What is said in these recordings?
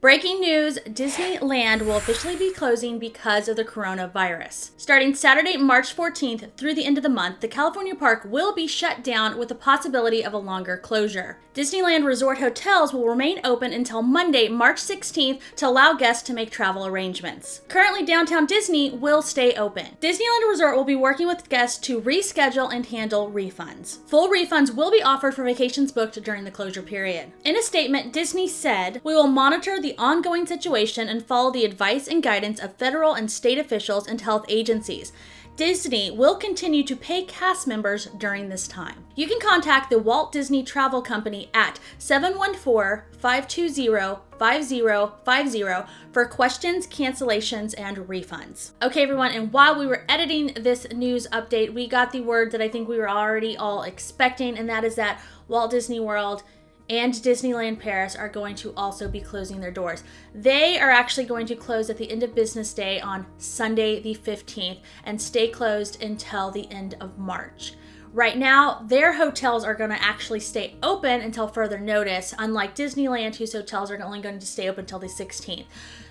Breaking news, Disneyland will officially be closing because of the coronavirus. Starting Saturday, March 14th through the end of the month, the California park will be shut down with the possibility of a longer closure. Disneyland Resort hotels will remain open until Monday, March 16th to allow guests to make travel arrangements. Currently, Downtown Disney will stay open. Disneyland Resort will be working with guests to reschedule and handle refunds. Full refunds will be offered for vacations booked during the closure period. In a statement, Disney said, "We will monitor the ongoing situation and follow the advice and guidance of federal and state officials and health agencies. Disney will continue to pay cast members during this time." You can contact the Walt Disney Travel Company at 714-520-5050 for questions, cancellations, and refunds. Okay, everyone, and while we were editing this news update, we got the word that I think we were already all expecting, and that is that Walt Disney World and Disneyland Paris are going to also be closing their doors. They are actually going to close at the end of business day on Sunday the 15th and stay closed until the end of March. Right now, their hotels are going to actually stay open until further notice, unlike Disneyland, whose hotels are only going to stay open until the 16th.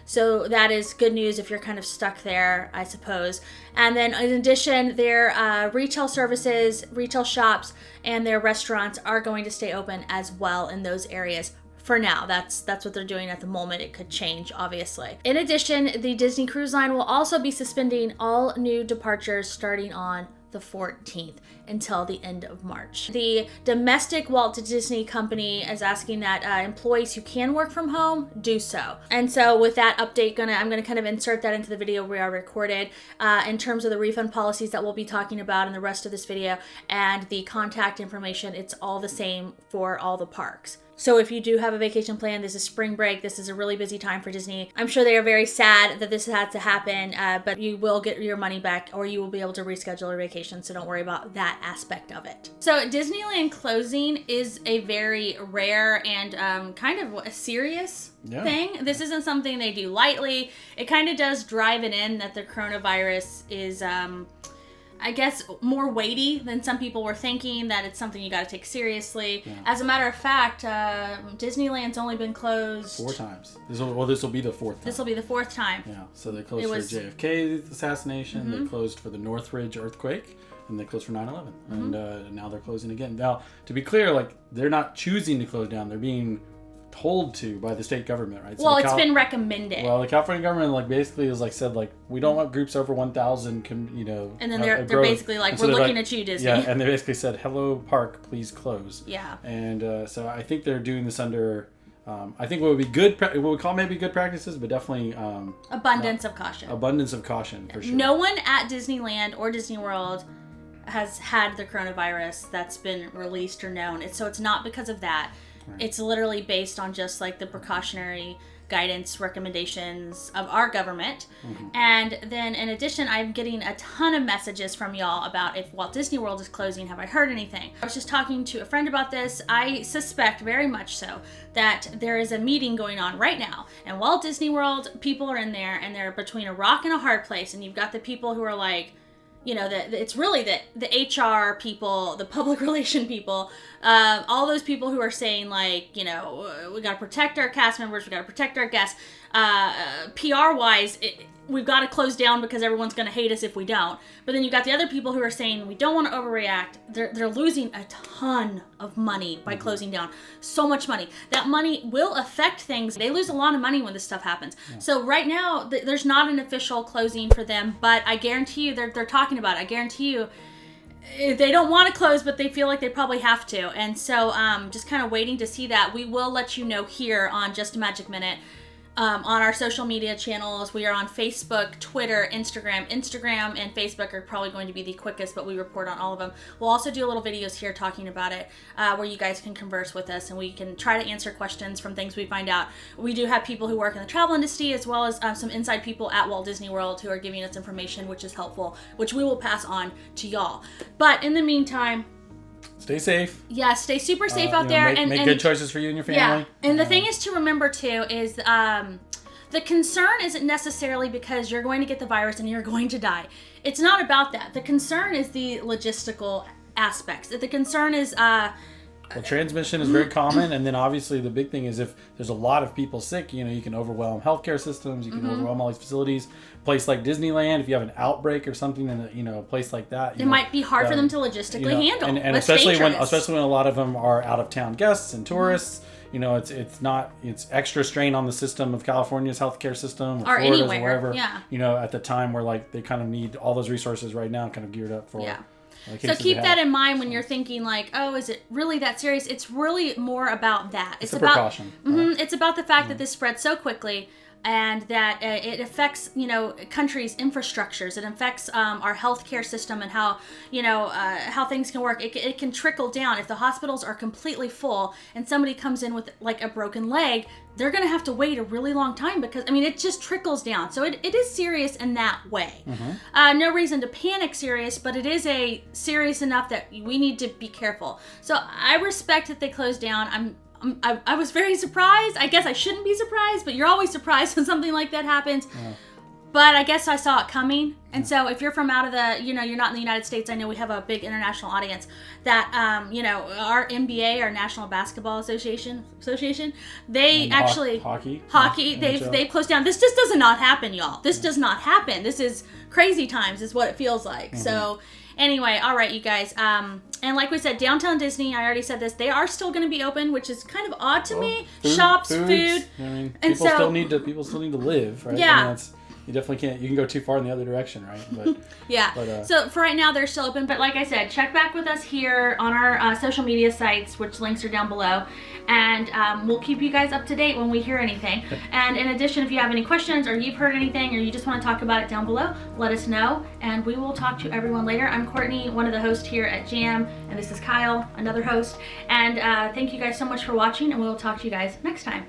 So that is good news if you're kind of stuck there, I suppose. And then in addition, their retail services, retail shops, and their restaurants are going to stay open as well in those areas. For now, that's what they're doing at the moment. It could change, obviously. In addition, the Disney Cruise Line will also be suspending all new departures starting on the 14th until the end of March. The domestic Walt Disney Company is asking that employees who can work from home do so. And so with that update, I'm gonna kind of insert that into the video we are recorded in terms of the refund policies that we'll be talking about in the rest of this video, and the contact information. It's all the same for all the parks. So if you do have a vacation plan, this is spring break, this is a really busy time for Disney. I'm sure they are very sad that this had to happen, but you will get your money back, or you will be able to reschedule your vacation, so don't worry about that aspect of it. So Disneyland closing is a very rare and kind of a serious thing. This isn't something they do lightly. It kind of does drive it in that the coronavirus is I guess more weighty than some people were thinking, that it's something you got to take seriously. Yeah. As a matter of fact, Disneyland's only been closed 4 times. This will be the 4th time. This will be the 4th time. Yeah. So they closed for JFK assassination. Mm-hmm. They closed for the Northridge earthquake, and they closed for 9/11. Mm-hmm. And now they're closing again. Now, to be clear, like, they're not choosing to close down. They're being told to by the state government, right? So well, it's been recommended. Well, the California government said we don't want groups over 1,000 and then they're basically like, we're looking at you, Disney. Yeah, and they basically said, hello park, please close. Yeah. And so I think they're doing this under I think what would be good, what we call maybe good practices, but definitely abundance of caution. Abundance of caution, for sure. No one at Disneyland or Disney World has had the coronavirus that's been released or known. So it's not because of that. Right. It's literally based on just like the precautionary guidance recommendations of our government. Mm-hmm. And then in addition, I'm getting a ton of messages from y'all about if Walt Disney World is closing, have I heard anything? I was just talking to a friend about this. I suspect very much so that there is a meeting going on right now, and Walt Disney World people are in there, and they're between a rock and a hard place. And you've got the people who are like, it's really the HR people, the public relation people, all those people who are saying like, we got to protect our cast members, we got to protect our guests. PR-wise, we've got to close down because everyone's going to hate us if we don't. But then you got the other people who are saying we don't want to overreact. They're losing a ton of money by closing down. So much money. That money will affect things. They lose a lot of money when this stuff happens. Yeah. So right now, there's not an official closing for them, but I guarantee you they're talking about it. I guarantee you they don't want to close, but they feel like they probably have to. And so just kind of waiting to see that. We will let you know here on Just a Magic Minute. On our social media channels. We are on Facebook, Twitter, Instagram. Instagram and Facebook are probably going to be the quickest, but we report on all of them. We'll also do little videos here talking about it, where you guys can converse with us and we can try to answer questions from things we find out. We do have people who work in the travel industry, as well as some inside people at Walt Disney World who are giving us information, which is helpful, which we will pass on to y'all. But in the meantime, stay safe. Yeah, stay super safe out there. Make good choices for you and your family. Yeah, and the thing is to remember too is the concern isn't necessarily because you're going to get the virus and you're going to die. It's not about that. The concern is the logistical aspects. The concern is Well, transmission is very common, and then obviously the big thing is if there's a lot of people sick, you can overwhelm healthcare systems, you can overwhelm all these facilities. A place like Disneyland, if you have an outbreak or something in a place like that, it might be hard for them to logistically handle, and especially when a lot of them are out of town guests and tourists. It's extra strain on the system of California's healthcare system or Florida's anywhere, or wherever. Yeah. At the time where like they kind of need all those resources right now, kind of geared up for. Yeah. So keep that in mind when you're thinking like, oh, is it really that serious? It's really more about that. It's about precaution. It's about the fact that this spreads so quickly and that it affects, countries' infrastructures. It affects our healthcare system and how, how things can work. It can trickle down. If the hospitals are completely full and somebody comes in with like a broken leg, they're going to have to wait a really long time because, it just trickles down. So it is serious in that way. No reason to panic serious, but it is serious enough that we need to be careful. So I respect that they closed down. I was very surprised. I guess I shouldn't be surprised, but you're always surprised when something like that happens. Yeah. But I guess I saw it coming. And so if you're from out of the, you're not in the United States, I know we have a big international audience that, our NBA, our National Basketball Association, they and actually, hockey, they've closed down. This just does not happen, y'all. This does not happen. This is crazy times is what it feels like. So anyway, all right, you guys. And like we said, Downtown Disney, I already said this, they are still going to be open, which is kind of odd to me. Shops, food. People still need to live, right? Yeah. You definitely can't. You can go too far in the other direction, right? But yeah. So for right now, they're still open. But like I said, check back with us here on our social media sites, which links are down below, and we'll keep you guys up to date when we hear anything. And in addition, if you have any questions or you've heard anything or you just want to talk about it down below, let us know, and we will talk to everyone later. I'm Courtney, one of the hosts here at Jam, and this is Kyle, another host. And thank you guys so much for watching, and we will talk to you guys next time.